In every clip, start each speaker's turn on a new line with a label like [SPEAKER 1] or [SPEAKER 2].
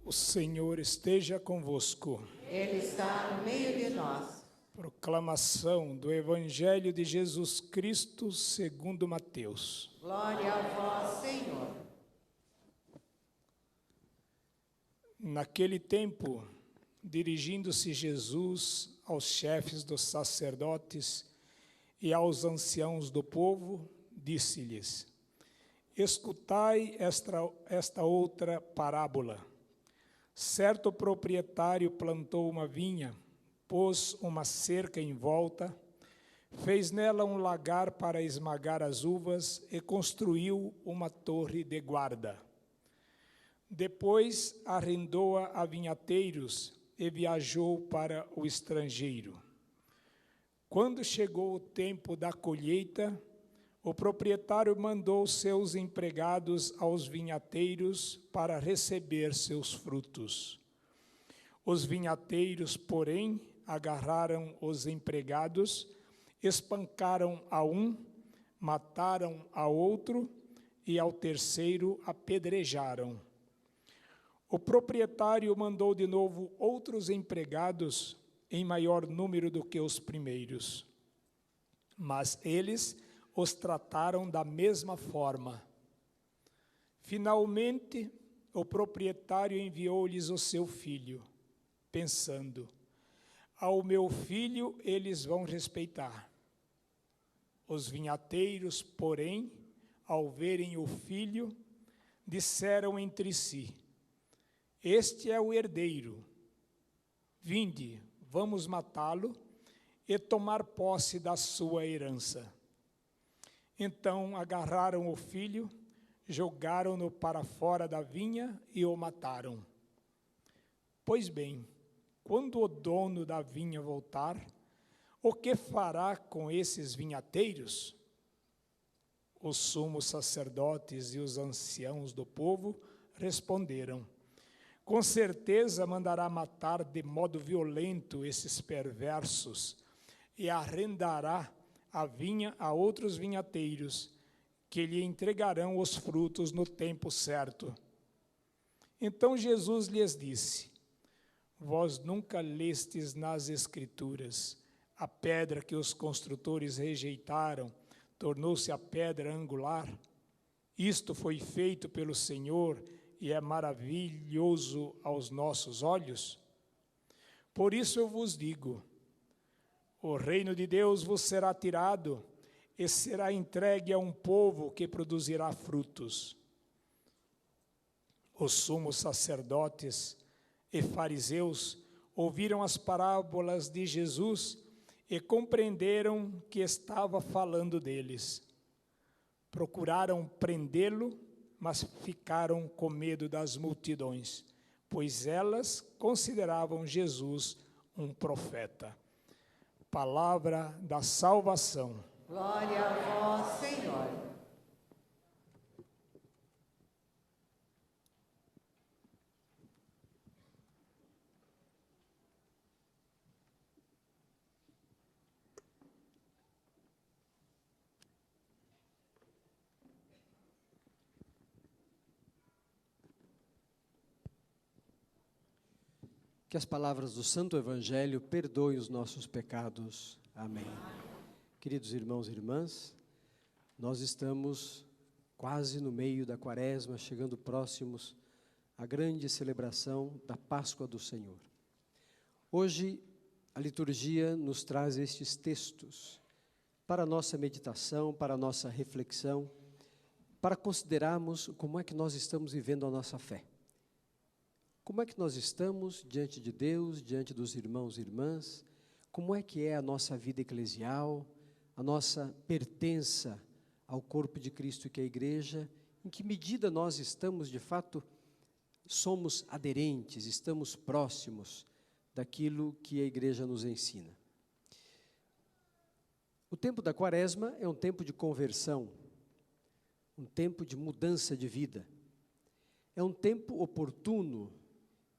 [SPEAKER 1] O Senhor esteja convosco.
[SPEAKER 2] Ele está no meio de nós.
[SPEAKER 1] Proclamação do Evangelho de Jesus Cristo segundo Mateus.
[SPEAKER 2] Glória a vós, Senhor.
[SPEAKER 1] Naquele tempo, dirigindo-se Jesus aos chefes dos sacerdotes e aos anciãos do povo, disse-lhes: escutai esta outra parábola. Certo proprietário plantou uma vinha, pôs uma cerca em volta, fez nela um lagar para esmagar as uvas e construiu uma torre de guarda. Depois arrendou-a a vinhateiros e viajou para o estrangeiro. Quando chegou o tempo da colheita, o proprietário mandou seus empregados aos vinhateiros para receber seus frutos. Os vinhateiros, porém, agarraram os empregados, espancaram a um, mataram a outro e ao terceiro apedrejaram. O proprietário mandou de novo outros empregados em maior número do que os primeiros, mas eles os trataram da mesma forma. Finalmente, o proprietário enviou-lhes o seu filho, pensando: ao meu filho eles vão respeitar. Os vinhateiros, porém, ao verem o filho, disseram entre si: este é o herdeiro. Vinde, vamos matá-lo e tomar posse da sua herança. Então agarraram o filho, jogaram-no para fora da vinha e o mataram. Pois bem, quando o dono da vinha voltar, o que fará com esses vinhateiros? Os sumos sacerdotes e os anciãos do povo responderam: com certeza mandará matar de modo violento esses perversos e arrendará a vinha a outros vinhateiros, que lhe entregarão os frutos no tempo certo. Então Jesus lhes disse: vós nunca lestes nas Escrituras: a pedra que os construtores rejeitaram tornou-se a pedra angular. Isto foi feito pelo Senhor e é maravilhoso aos nossos olhos. Por isso eu vos digo: o reino de Deus vos será tirado e será entregue a um povo que produzirá frutos. Os sumos sacerdotes e fariseus ouviram as parábolas de Jesus e compreenderam que estava falando deles. Procuraram prendê-lo, mas ficaram com medo das multidões, pois elas consideravam Jesus um profeta. Palavra da salvação.
[SPEAKER 2] Glória a vós, Senhor.
[SPEAKER 3] Que as palavras do Santo Evangelho perdoem os nossos pecados. Amém. Queridos irmãos e irmãs, nós estamos quase no meio da Quaresma, chegando próximos à grande celebração da Páscoa do Senhor. Hoje, a liturgia nos traz estes textos para a nossa meditação, para a nossa reflexão, para considerarmos como é que nós estamos vivendo a nossa fé. Como é que nós estamos diante de Deus, diante dos irmãos e irmãs? Como é que é a nossa vida eclesial, a nossa pertença ao corpo de Cristo que é a igreja? Em que medida nós estamos, de fato, somos aderentes, estamos próximos daquilo que a igreja nos ensina? O tempo da Quaresma é um tempo de conversão, um tempo de mudança de vida. É um tempo oportuno.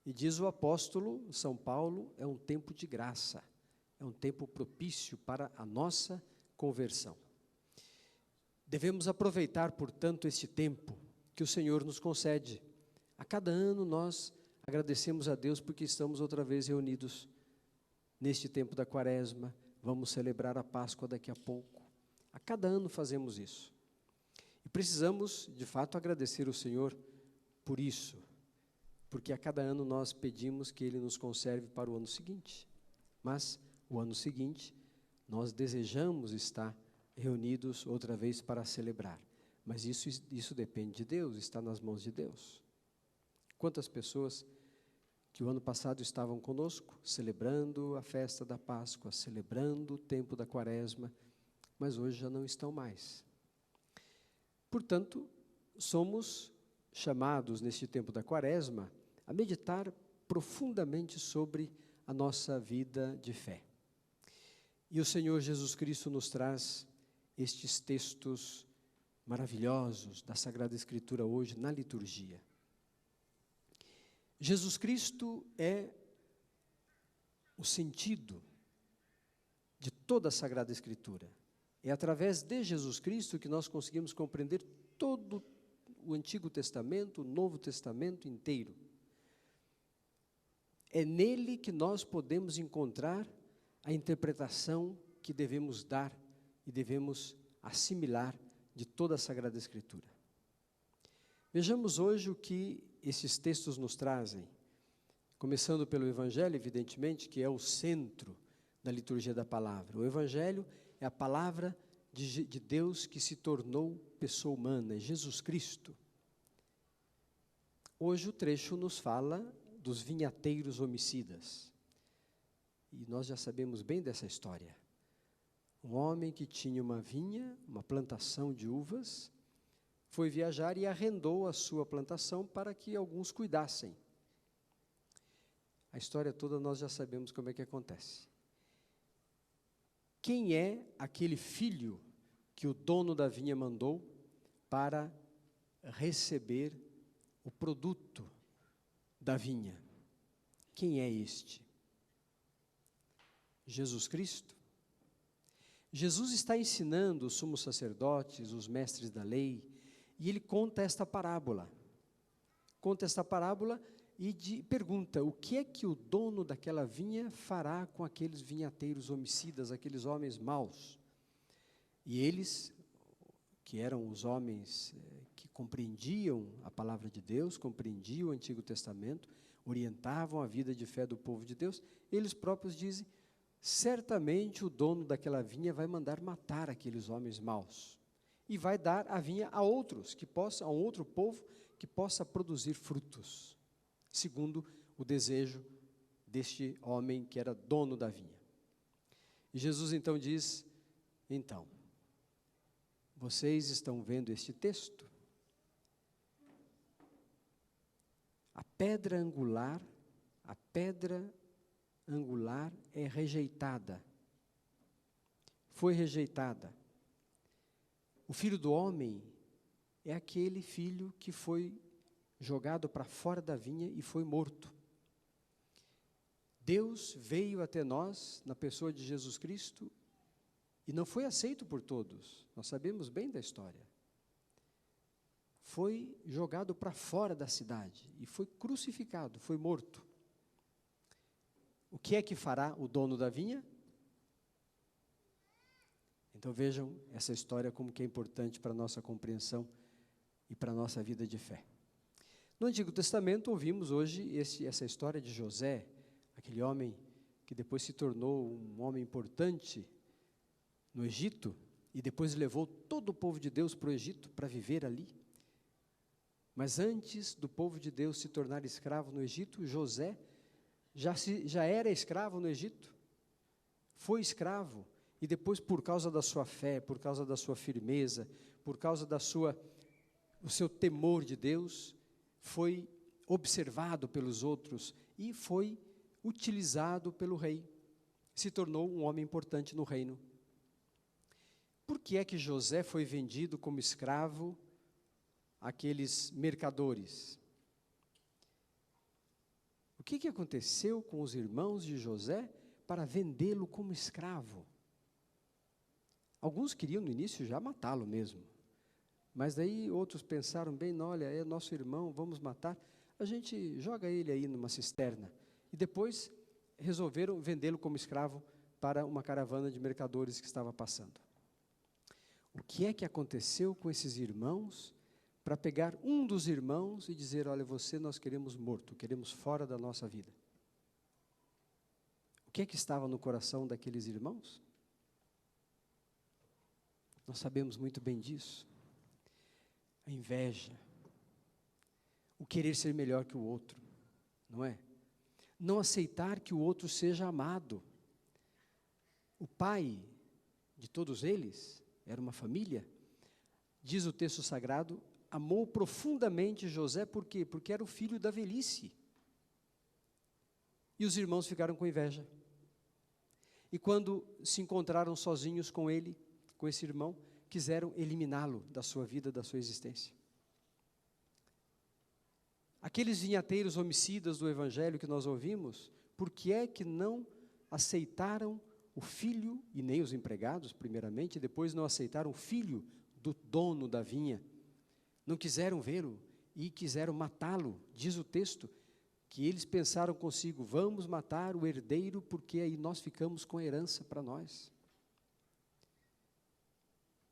[SPEAKER 3] E diz o apóstolo São Paulo, é um tempo de graça, é um tempo propício para a nossa conversão. Devemos aproveitar, portanto, este tempo que o Senhor nos concede. A cada ano nós Agradecemos a Deus porque estamos outra vez reunidos neste tempo da Quaresma. Vamos celebrar a Páscoa daqui a pouco. A cada ano fazemos isso. E precisamos, de fato, agradecer o Senhor por isso, porque a cada ano nós pedimos que Ele nos conserve para o ano seguinte. Mas o ano seguinte, nós desejamos estar reunidos outra vez para celebrar. Mas isso depende de Deus, está nas mãos de Deus. Quantas pessoas que o ano passado estavam conosco, celebrando a festa da Páscoa, celebrando o tempo da Quaresma, mas hoje já não estão mais. Portanto, somos chamados neste tempo da Quaresma a meditar profundamente sobre a nossa vida de fé. E o Senhor Jesus Cristo nos traz estes textos maravilhosos da Sagrada Escritura hoje na liturgia. Jesus Cristo é o sentido de toda a Sagrada Escritura. É através de Jesus Cristo que nós conseguimos compreender todo o Antigo Testamento, o Novo Testamento inteiro. É nele que nós podemos encontrar a interpretação que devemos dar e devemos assimilar de toda a Sagrada Escritura. Vejamos hoje o que esses textos nos trazem, começando pelo Evangelho, evidentemente, que é o centro da liturgia da palavra. O Evangelho é a palavra de Deus que se tornou pessoa humana, é Jesus Cristo. Hoje o trecho nos fala dos vinhateiros homicidas. E nós já sabemos bem dessa história. Um homem que tinha uma vinha, uma plantação de uvas, foi viajar e arrendou a sua plantação para que alguns cuidassem. A história toda nós já sabemos como é que acontece. Quem é aquele filho que o dono da vinha mandou para receber o produto da vinha? Quem é este? Jesus Cristo. Jesus está ensinando os sumos sacerdotes, os mestres da lei, e ele conta esta parábola. Conta esta parábola e pergunta: o que é que o dono daquela vinha fará com aqueles vinhateiros homicidas, aqueles homens maus? E eles, que eram os homens que compreendiam a palavra de Deus, compreendiam o Antigo Testamento, orientavam a vida de fé do povo de Deus, eles próprios dizem: certamente o dono daquela vinha vai mandar matar aqueles homens maus e vai dar a vinha a outros, a um outro povo que possa produzir frutos, segundo o desejo deste homem que era dono da vinha. E Jesus então diz: então, vocês estão vendo este texto? A pedra angular é rejeitada. Foi rejeitada. O filho do homem é aquele filho que foi jogado para fora da vinha e foi morto. Deus veio até nós, na pessoa de Jesus Cristo, e não foi aceito por todos. Nós sabemos bem da história. Foi jogado para fora da cidade e foi crucificado, foi morto. O que é que fará o dono da vinha? Então vejam essa história como que é importante para a nossa compreensão e para a nossa vida de fé. No Antigo Testamento ouvimos hoje essa história de José, aquele homem que depois se tornou um homem importante no Egito e depois levou todo o povo de Deus para o Egito para viver ali. Mas antes do povo de Deus se tornar escravo no Egito, José já era escravo no Egito, foi escravo, e depois, por causa da sua fé, por causa da sua firmeza, por causa do seu temor de Deus, foi observado pelos outros e foi utilizado pelo rei, se tornou um homem importante no reino. Por que é que José foi vendido como escravo àqueles mercadores? O que aconteceu com os irmãos de José para vendê-lo como escravo? Alguns queriam no início já matá-lo mesmo, mas daí outros pensaram bem: olha, é nosso irmão, vamos matar. a gente joga ele aí numa cisterna. E depois resolveram vendê-lo como escravo para uma caravana de mercadores que estava passando. O que é que aconteceu com esses irmãos para pegar um dos irmãos e dizer, olha, você nós queremos morto, queremos fora da nossa vida? O que é que estava no coração daqueles irmãos? Nós sabemos muito bem disso. A inveja, o querer ser melhor que o outro, não é? Não aceitar que o outro seja amado. O pai de todos eles, era uma família, diz o texto sagrado, amou profundamente José, por quê? Porque era o filho da velhice. E os irmãos ficaram com inveja. E quando se encontraram sozinhos com ele, com esse irmão, quiseram eliminá-lo da sua vida, da sua existência. Aqueles vinhateiros homicidas do Evangelho que nós ouvimos, por que é que não aceitaram o filho, e nem os empregados, primeiramente, depois não aceitaram o filho do dono da vinha? Não quiseram vê-lo e quiseram matá-lo. Diz o texto que eles pensaram consigo, vamos matar o herdeiro, porque aí nós ficamos com a herança para nós.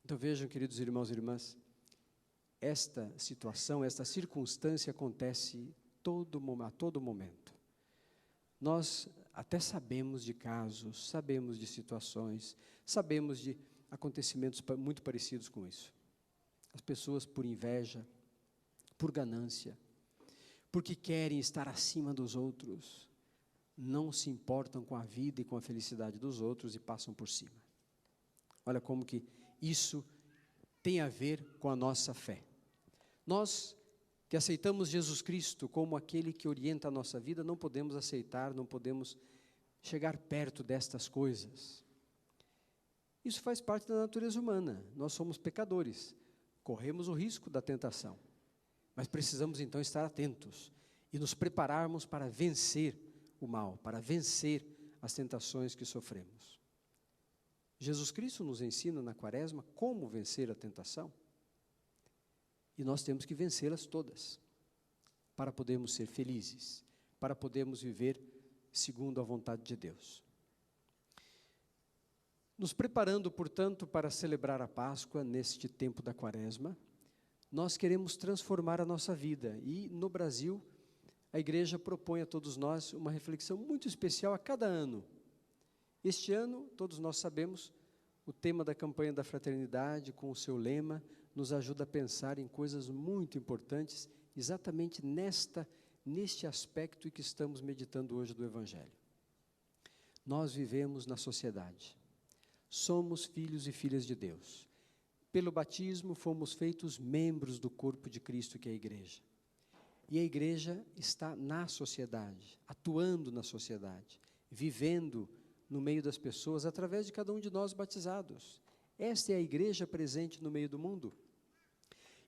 [SPEAKER 3] Então vejam, queridos irmãos e irmãs, esta situação, esta circunstância acontece a todo momento. Nós até sabemos de casos, sabemos de situações, sabemos de acontecimentos muito parecidos com isso. As pessoas por inveja, por ganância, porque querem estar acima dos outros, não se importam com a vida e com a felicidade dos outros e passam por cima. Olha como que isso tem a ver com a nossa fé. Nós que aceitamos Jesus Cristo como aquele que orienta a nossa vida, não podemos aceitar, não podemos chegar perto destas coisas. Isso faz parte da natureza humana, nós somos pecadores, corremos o risco da tentação, mas precisamos então estar atentos e nos prepararmos para vencer o mal, para vencer as tentações que sofremos. Jesus Cristo nos ensina na Quaresma como vencer a tentação. E nós temos que vencê-las todas, para podermos ser felizes, para podermos viver segundo a vontade de Deus. Nos preparando, portanto, para celebrar a Páscoa neste tempo da Quaresma, nós queremos transformar a nossa vida. E no Brasil, a igreja propõe a todos nós uma reflexão muito especial a cada ano. Este ano, todos nós sabemos, o tema da campanha da fraternidade, com o seu lema, nos ajuda a pensar em coisas muito importantes, exatamente neste aspecto que estamos meditando hoje do Evangelho. Nós vivemos na sociedade, somos filhos e filhas de Deus. Pelo batismo fomos feitos membros do corpo de Cristo, que é a igreja. E a igreja está na sociedade, atuando na sociedade, vivendo no meio das pessoas, através de cada um de nós batizados. Esta é a igreja presente no meio do mundo.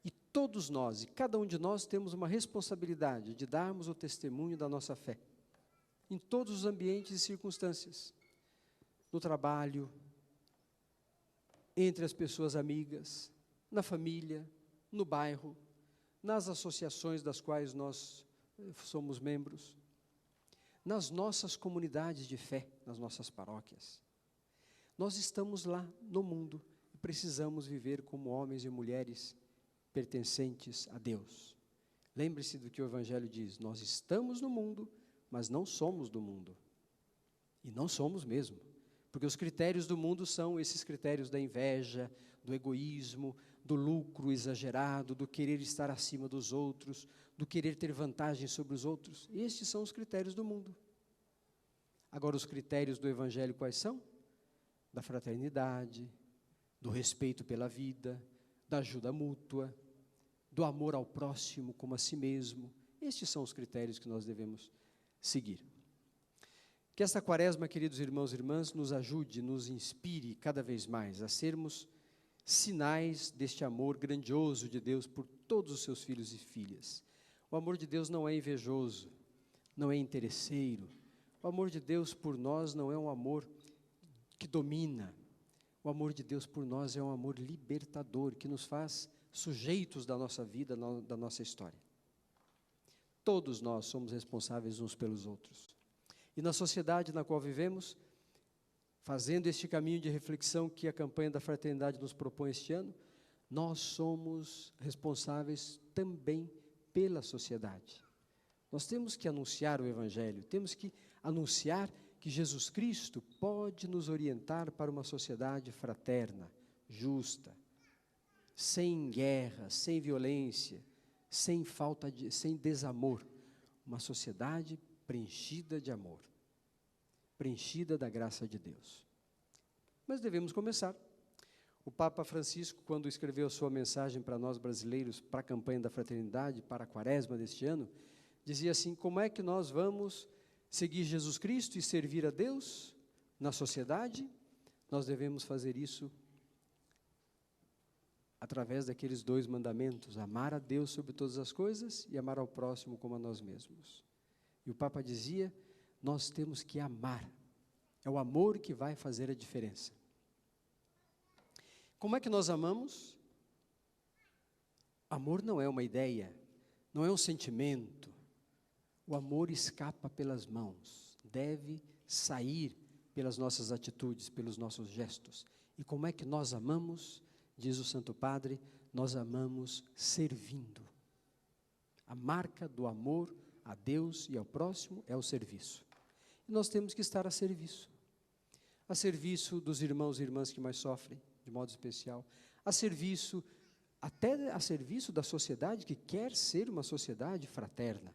[SPEAKER 3] E todos nós, e cada um de nós, temos uma responsabilidade de darmos o testemunho da nossa fé, em todos os ambientes e circunstâncias, no trabalho, entre as pessoas amigas, na família, no bairro, nas associações das quais nós somos membros, nas nossas comunidades de fé, nas nossas paróquias. Nós estamos lá no mundo e precisamos viver como homens e mulheres pertencentes a Deus. Lembre-se do que o Evangelho diz, nós estamos no mundo, mas não somos do mundo. E não somos mesmo, porque os critérios do mundo são esses critérios da inveja, do egoísmo, do lucro exagerado, do querer estar acima dos outros, do querer ter vantagem sobre os outros. Estes são os critérios do mundo. Agora, os critérios do Evangelho quais são? Da fraternidade, do respeito pela vida, da ajuda mútua, do amor ao próximo como a si mesmo. Estes são os critérios que nós devemos seguir. Que esta Quaresma, queridos irmãos e irmãs, nos ajude, nos inspire cada vez mais a sermos sinais deste amor grandioso de Deus por todos os seus filhos e filhas. O amor de Deus não é invejoso, não é interesseiro. O amor de Deus por nós não é um amor que domina. O amor de Deus por nós é um amor libertador, que nos faz sujeitos da nossa vida, da nossa história. Todos nós somos responsáveis uns pelos outros. E na sociedade na qual vivemos, fazendo este caminho de reflexão que a campanha da fraternidade nos propõe este ano, nós somos responsáveis também pela sociedade. Nós temos que anunciar o Evangelho, temos que anunciar que Jesus Cristo pode nos orientar para uma sociedade fraterna, justa, sem guerra, sem violência, sem desamor. Uma sociedade preenchida de amor, preenchida da graça de Deus. Mas devemos começar. O Papa Francisco, quando escreveu sua mensagem para nós brasileiros, para a campanha da fraternidade, para a quaresma deste ano, dizia assim: como é que nós vamos seguir Jesus Cristo e servir a Deus na sociedade? Nós devemos fazer isso através daqueles 2 mandamentos: amar a Deus sobre todas as coisas e amar ao próximo como a nós mesmos. E o Papa dizia, nós temos que amar. É o amor que vai fazer a diferença. Como é que nós amamos? Amor não é uma ideia, não é um sentimento. O amor escapa pelas mãos, deve sair pelas nossas atitudes, pelos nossos gestos. E como é que nós amamos? Diz o Santo Padre, nós amamos servindo. A marca do amor a Deus e ao próximo é o serviço. E nós temos que estar a serviço dos irmãos e irmãs que mais sofrem, de modo especial, até a serviço da sociedade que quer ser uma sociedade fraterna.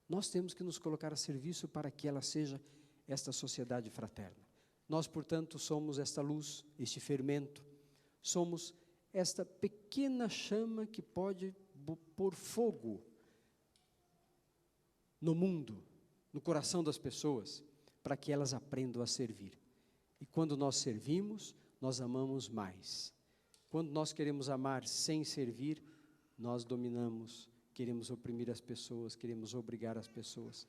[SPEAKER 3] Nós temos que nos colocar a serviço para que ela seja esta sociedade fraterna. Nós, portanto, somos esta luz, este fermento, somos esta pequena chama que pode pôr fogo no mundo, no coração das pessoas, para que elas aprendam a servir. E quando nós servimos, nós amamos mais. Quando nós queremos amar sem servir, nós dominamos, queremos oprimir as pessoas, queremos obrigar as pessoas.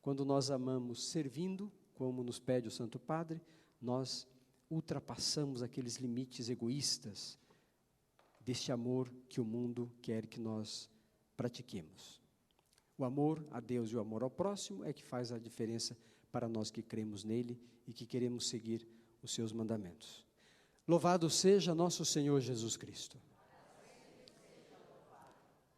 [SPEAKER 3] Quando nós amamos servindo, como nos pede o Santo Padre, nós ultrapassamos aqueles limites egoístas deste amor que o mundo quer que nós pratiquemos. O amor a Deus e o amor ao próximo é que faz a diferença para nós que cremos nele e que queremos seguir os seus mandamentos. Louvado seja nosso Senhor Jesus Cristo.